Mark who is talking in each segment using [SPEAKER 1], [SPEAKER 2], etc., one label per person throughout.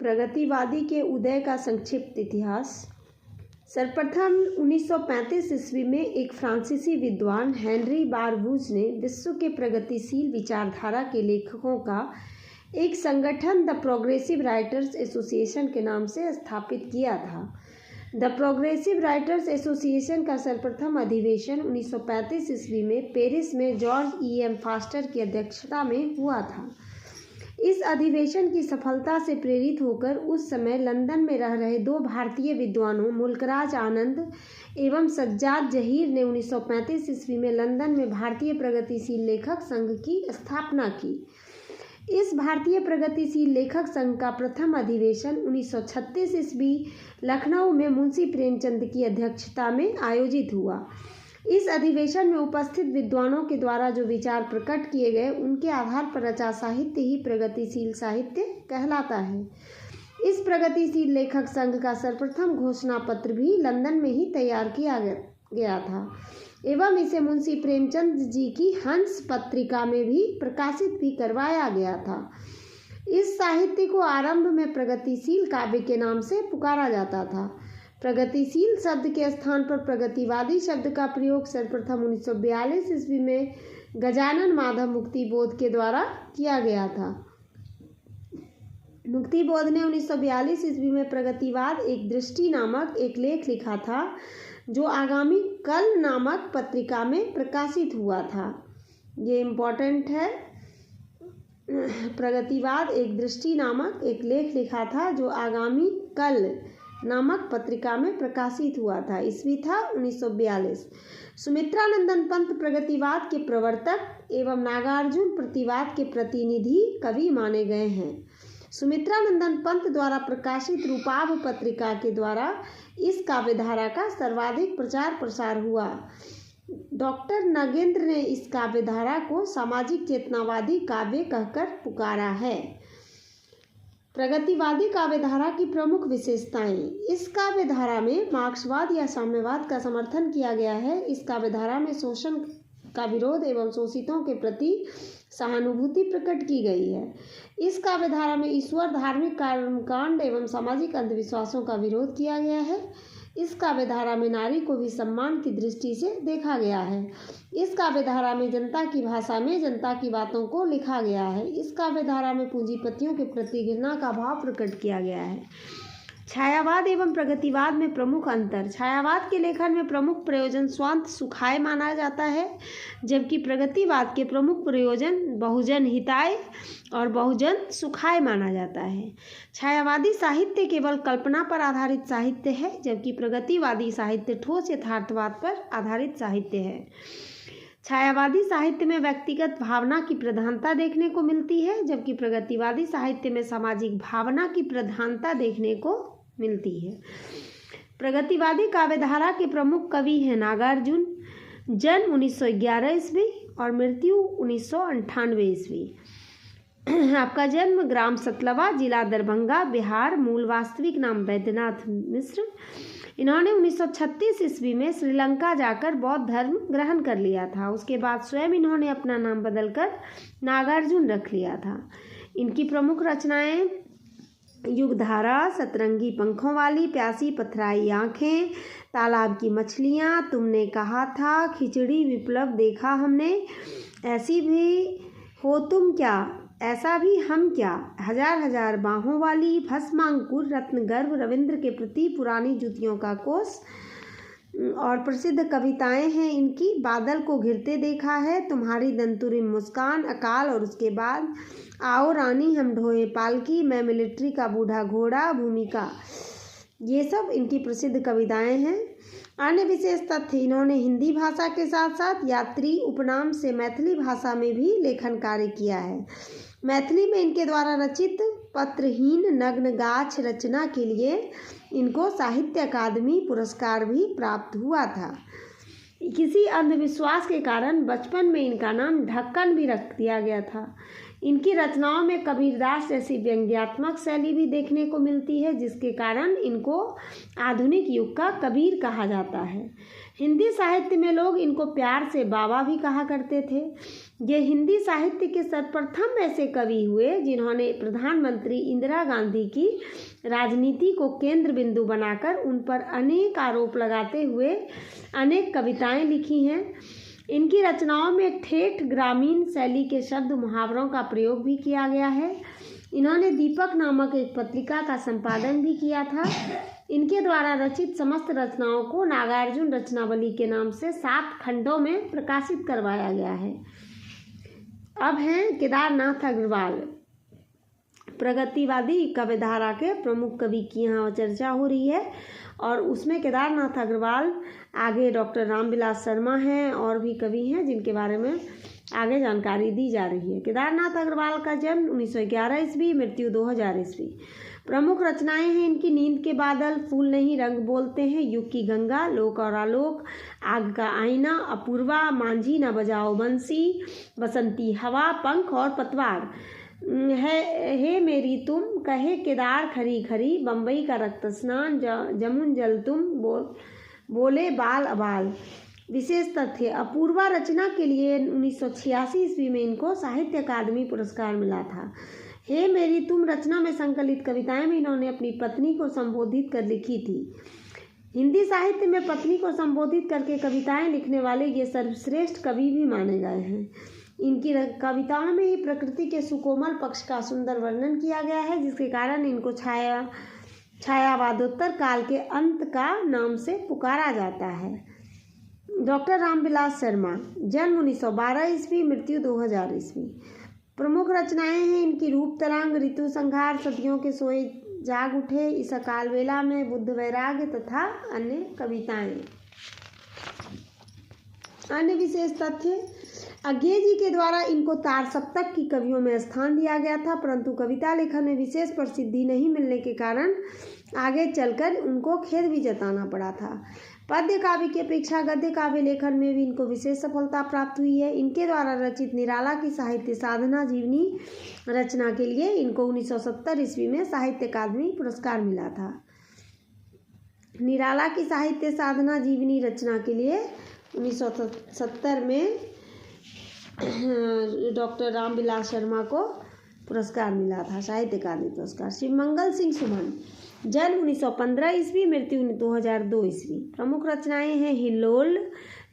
[SPEAKER 1] प्रगतिवादी के उदय का संक्षिप्त इतिहास। सर्वप्रथम 1935 ईस्वी में एक फ्रांसीसी विद्वान हेनरी बारबूज ने विश्व के प्रगतिशील विचारधारा के लेखकों का एक संगठन द प्रोग्रेसिव राइटर्स एसोसिएशन के नाम से स्थापित किया था। द प्रोग्रेसिव राइटर्स एसोसिएशन का सर्वप्रथम अधिवेशन 1935 ईस्वी में पेरिस में जॉर्ज E.M. फास्टर की अध्यक्षता में हुआ था। इस अधिवेशन की सफलता से प्रेरित होकर उस समय लंदन में रह रहे दो भारतीय विद्वानों मुल्कराज आनंद एवं सज्जाद जहीर ने 1935 ईस्वी में लंदन में भारतीय प्रगतिशील लेखक संघ की स्थापना की। इस भारतीय प्रगतिशील लेखक संघ का प्रथम अधिवेशन 1936 ईस्वी लखनऊ में मुंशी प्रेमचंद की अध्यक्षता में आयोजित हुआ। इस अधिवेशन में उपस्थित विद्वानों के द्वारा जो विचार प्रकट किए गए उनके आधार पर रचा साहित्य ही प्रगतिशील साहित्य कहलाता है। इस प्रगतिशील लेखक संघ का सर्वप्रथम घोषणा पत्र भी लंदन में ही तैयार किया गया था एवं इसे मुंशी प्रेमचंद जी की हंस पत्रिका में भी प्रकाशित भी करवाया गया था। इस साहित्य को आरंभ में प्रगतिशील काव्य के नाम से पुकारा जाता था। प्रगतिशील शब्द के स्थान पर प्रगतिवादी शब्द का प्रयोग सर्वप्रथम 1942 ईस्वी में गजानन माधव मुक्तिबोध के द्वारा किया गया था। मुक्तिबोध ने 1942 ईस्वी में प्रगतिवाद एक दृष्टि नामक एक लेख लिखा था जो आगामी कल नामक पत्रिका में प्रकाशित हुआ था। ये इम्पोर्टेंट है। प्रगतिवाद एक दृष्टि नामक एक लेख लिखा था जो आगामी कल नामक पत्रिका में प्रकाशित हुआ था। ईस्वी था 1942। सुमित्रानंदन पंत प्रगतिवाद के प्रवर्तक एवं नागार्जुन प्रतिवाद के प्रतिनिधि कवि माने गए हैं। सुमित्रानंदन पंत द्वारा प्रकाशित रूपाभ पत्रिका के द्वारा इस काव्यधारा का सर्वाधिक प्रचार प्रसार हुआ। डॉक्टर नगेंद्र ने इस काव्यधारा को सामाजिक चेतनावादी काव्य कहकर पुकारा है। प्रगतिवादी काव्यधारा की प्रमुख विशेषताएं। इस काव्यधारा में मार्क्सवाद या साम्यवाद का समर्थन किया गया है। इस काव्यधारा में शोषण का विरोध एवं शोषितों के प्रति सहानुभूति प्रकट की गई है। इस काव्यधारा में ईश्वर, धार्मिक कर्मकांड एवं सामाजिक अंधविश्वासों का विरोध किया गया है। इस काव्यधारा में नारी को भी सम्मान की दृष्टि से देखा गया है। इस काव्यधारा में जनता की भाषा में जनता की बातों को लिखा गया है। इस काव्यधारा में पूंजीपतियों के प्रति घृणा का भाव प्रकट किया गया है। छायावाद एवं प्रगतिवाद में प्रमुख अंतर। छायावाद के लेखन में प्रमुख प्रयोजन स्वांत सुखाय माना जाता है, जबकि प्रगतिवाद के प्रमुख प्रयोजन बहुजन हिताय और बहुजन सुखाय माना जाता है। छायावादी साहित्य केवल कल्पना पर आधारित साहित्य है, जबकि प्रगतिवादी साहित्य ठोस यथार्थवाद पर आधारित साहित्य है। छायावादी साहित्य में व्यक्तिगत भावना की प्रधानता देखने को मिलती है, जबकि प्रगतिवादी साहित्य में सामाजिक भावना की प्रधानता देखने को मिलती है। प्रगतिवादी काव्यधारा के प्रमुख कवि हैं नागार्जुन, जन्म 1911 ईस्वी और मृत्यु 1998 ईस्वी। आपका जन्म ग्राम सतलवा, जिला दरभंगा, बिहार। मूल वास्तविक नाम बैद्यनाथ मिश्र। इन्होंने 1936 ईस्वी में श्रीलंका जाकर बौद्ध धर्म ग्रहण कर लिया था। उसके बाद स्वयं इन्होंने अपना नाम बदलकर नागार्जुन रख लिया था। इनकी प्रमुख रचनाएं युगधारा, सतरंगी पंखों वाली, प्यासी पथराई आँखें, तालाब की मछलियाँ, तुमने कहा था, खिचड़ी, विप्लव देखा हमने, ऐसी भी हो तुम क्या, ऐसा भी हम क्या, हजार हजार बाहों वाली, भस्मांकुर, रत्नगर्भ, रविंद्र के प्रति, पुरानी जुतियों का कोस और प्रसिद्ध कविताएं हैं इनकी। बादल को घिरते देखा है, तुम्हारी दंतुरिम मुस्कान, अकाल और उसके बाद, आओ रानी हम ढोए पालकी, मैं मिलिट्री का बूढ़ा घोड़ा, भूमिका। ये सब इनकी प्रसिद्ध कविताएं हैं। अन्य विशेष तथ्य, इन्होंने हिंदी भाषा के साथ साथ यात्री उपनाम से मैथिली भाषा में भी लेखन कार्य किया है। मैथिली में इनके द्वारा रचित पत्रहीन नग्न गाछ रचना के लिए इनको साहित्य अकादमी पुरस्कार भी प्राप्त हुआ था। किसी अंधविश्वास के कारण बचपन में इनका नाम ढक्कन भी रख दिया गया था। इनकी रचनाओं में कबीरदास जैसी व्यंग्यात्मक शैली भी देखने को मिलती है, जिसके कारण इनको आधुनिक युग का कबीर कहा जाता है। हिंदी साहित्य में लोग इनको प्यार से बाबा भी कहा करते थे। ये हिंदी साहित्य के सर्वप्रथम ऐसे कवि हुए जिन्होंने प्रधानमंत्री इंदिरा गांधी की राजनीति को केंद्र बिंदु बनाकर उन पर अनेक आरोप लगाते हुए अनेक कविताएं लिखी हैं। इनकी रचनाओं में ठेठ ग्रामीण शैली के शब्द मुहावरों का प्रयोग भी किया गया है। इन्होंने दीपक नामक एक पत्रिका का संपादन भी किया था। इनके द्वारा रचित समस्त रचनाओं को नागार्जुन रचनावली के नाम से 7 खंडों में प्रकाशित करवाया गया है। अब हैं केदारनाथ अग्रवाल। प्रगतिवादी काव्यधारा के प्रमुख कवि की यहाँ चर्चा हो रही है और उसमें केदारनाथ अग्रवाल, आगे डॉक्टर रामविलास शर्मा हैं और भी कवि हैं जिनके बारे में आगे जानकारी दी जा रही है। केदारनाथ अग्रवाल का जन्म 1911 ईस्वी, मृत्यु 2000 ईस्वी। प्रमुख रचनाएं हैं इनकी नींद के बादल, फूल नहीं रंग बोलते हैं, युग की गंगा, लोक और आलोक, आग का आईना, अपूर्वा, मांझी न बजाओ बंसी, बसंती हवा, पंख और पतवार, हे मेरी तुम, कहे केदार खरी खरी, बम्बई का रक्त स्नान, जमुन जल तुम, बोले बाल अबाल। विशेष तथ्य, अपूर्वा रचना के लिए 1986 ईस्वी में इनको साहित्य अकादमी पुरस्कार मिला था। हे मेरी तुम रचना में संकलित कविताएं भी इन्होंने अपनी पत्नी को संबोधित कर लिखी थी। हिंदी साहित्य में पत्नी को संबोधित करके कविताएं लिखने वाले ये सर्वश्रेष्ठ कवि भी माने गए हैं। इनकी कविताओं में ही प्रकृति के सुकोमल पक्ष का सुंदर वर्णन किया गया है, जिसके कारण इनको छायावादोत्तर काल के अंत का नाम से पुकारा जाता है। डॉक्टर रामविलास शर्मा, जन्म 1912 ईस्वी, मृत्यु 2000 ईस्वी। प्रमुख रचनाएं हैं इनकी रूप तरंग, ऋतु संहार, सदियों के सोए जाग उठे, इस अकाल वेला में, बुद्ध वैराग्य तथा अन्य कविताएं। अन्य विशेष तथ्य, अज्ञे जी के द्वारा इनको तार सप्तक की कवियों में स्थान दिया गया था, परंतु कविता लेखन में विशेष प्रसिद्धि नहीं मिलने के कारण आगे चलकर उनको खेद भी जताना पड़ा था। पद्य काव्य की अपेक्षा गद्य काव्य लेखन में भी इनको विशेष सफलता प्राप्त हुई है। इनके द्वारा रचित निराला की साहित्य साधना जीवनी रचना के लिए इनको 1970 ईस्वी में साहित्य अकादमी पुरस्कार मिला था। निराला की साहित्य साधना जीवनी रचना के लिए 1970 में डॉक्टर रामविलास शर्मा को पुरस्कार मिला था, साहित्य अकादमी पुरस्कार। शिवमंगल सिंह सुमन, जन्म 1915 ईस्वी, मृत्यु 2002 ईस्वी। प्रमुख रचनाएं हैं हिल्लोल,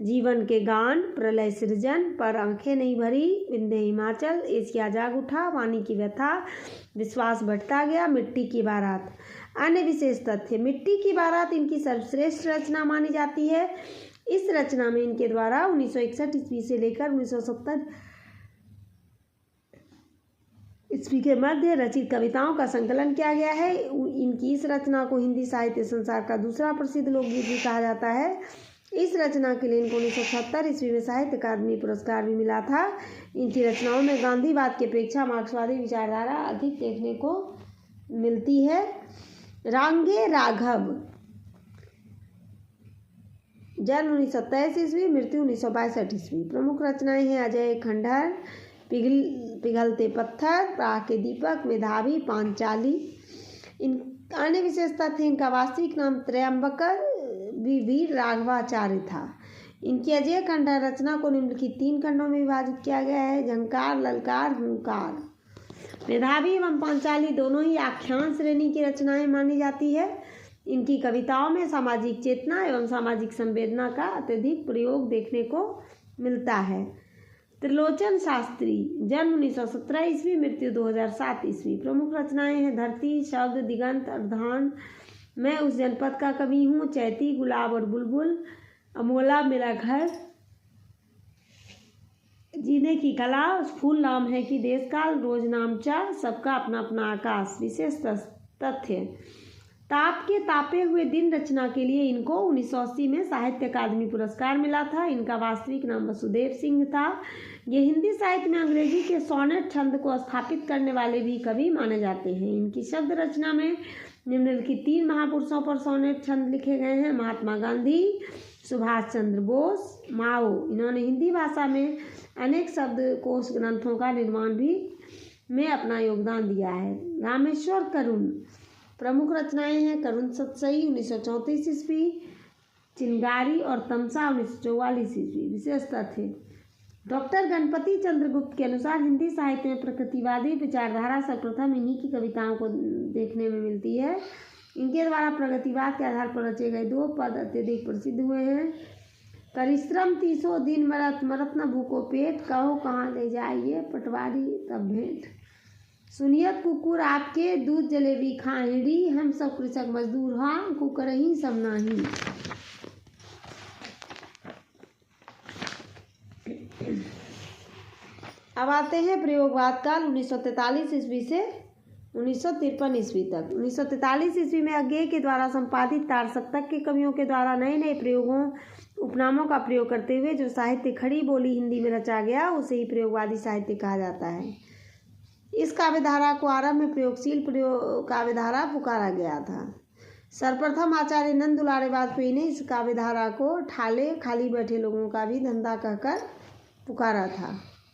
[SPEAKER 1] जीवन के गान, प्रलय सृजन, पर आंखें नहीं भरी, विंध्य हिमाचल, एशिया जाग उठा, वाणी की व्यथा, विश्वास बढ़ता गया, मिट्टी की बारात। अन्य विशेष तथ्य, मिट्टी की बारात इनकी सर्वश्रेष्ठ रचना मानी जाती है। इस रचना में इनके द्वारा 1961 ईस्वी से लेकर 1970 ईस्वी के मध्य रचित कविताओं का संकलन किया गया है। इनकी इस रचना को हिंदी साहित्य संसार का दूसरा प्रसिद्ध लोकगीत भी कहा जाता है। इस रचना के लिए इनको 1970 ईस्वी में साहित्य अकादमी पुरस्कार भी मिला था। इनकी रचनाओं में गांधीवाद की अपेक्षा मार्क्सवादी विचारधारा अधिक देखने को मिलती है। रांगे राघव, जन्म 1923 ईस्वी, मृत्यु 1962 ईस्वी। प्रमुख रचनाएं हैं अजय खंडहर, पिघलते पत्थर, प्राह के दीपक, मेधावी, पांचाली। इन अन्य विशेषता थे, इनका वास्तविक नाम त्रयंबकर वीर राघवाचार्य था। इनकी अजय खंडहर रचना को निम्नलिखित 3 खंडों में विभाजित किया गया है: झंकार, ललकार, हुंकार। मेधावी एवं पांचाली दोनों ही आख्यान श्रेणी की रचनाएं मानी जाती है। इनकी कविताओं में सामाजिक चेतना एवं सामाजिक संवेदना का अत्यधिक प्रयोग देखने को मिलता है। त्रिलोचन शास्त्री, जन्म 1917 ईस्वी, मृत्यु 2007 ईस्वी। प्रमुख रचनाएं हैं धरती, शब्द, दिगंत, अर्धान, मैं उस जनपद का कवि हूँ, चैती, गुलाब और बुलबुल, अमोला मेरा घर, जीने की कला, फूल नाम है कि देशकाल, रोज नामचा, सबका अपना अपना आकाश। विशेष तथ्य, ताप के तापे हुए दिन रचना के लिए इनको 1980 में साहित्य अकादमी पुरस्कार मिला था। इनका वास्तविक नाम वसुदेव सिंह था। ये हिंदी साहित्य में अंग्रेजी के सोनेट छंद को स्थापित करने वाले भी कवि माने जाते हैं। इनकी शब्द रचना में निम्नलिखित 3 महापुरुषों पर सोनेट छंद लिखे गए हैं: महात्मा गांधी, सुभाष चंद्र बोस, माओ। इन्होंने हिंदी भाषा में अनेक शब्दकोश ग्रंथों का निर्माण भी में अपना योगदान दिया है। रामेश्वर करुण। प्रमुख रचनाएं हैं करुण सतसई 1934 ईस्वी, चिंगारी और तमसा 1944 ईस्वी। विशेष तथ्य: डॉक्टर गणपति चंद्र गुप्त के अनुसार हिंदी साहित्य में प्रकृतिवादी विचारधारा सर्वप्रथम इन्हीं की कविताओं को देखने में मिलती है। इनके द्वारा प्रगतिवाद के आधार पर रचे गए 2 पद अत्यधिक प्रसिद्ध हुए हैं। परिश्रम 30 दिन मरत, मरत न भूखो पेट, कहो कहाँ ले जाइए पटवारी तब भेंट। सुनियत कुकुर आपके, दूध जलेबी खाहिड़ी, हम सब कृषक मजदूर हाँ, कुकरही सब नाही। अब आते हैं प्रयोगवाद काल 1943 ईस्वी से 1953 ईस्वी तक। 1943 ईस्वी में अज्ञेय के द्वारा संपादित तार सप्तक के कवियों के द्वारा नए नए प्रयोगों उपनामों का प्रयोग करते हुए जो साहित्य खड़ी बोली हिंदी में रचा गया उसे ही प्रयोगवादी साहित्य कहा जाता है। इस काव्यधारा को आरंभ में प्रयोगशील काव्यधारा पुकारा गया था। सर्वप्रथम आचार्य नंद दुलारे वाजपेयी ने इस काव्यधारा को ठाले खाली बैठे लोगों का भी धंधा कहकर पुकारा था।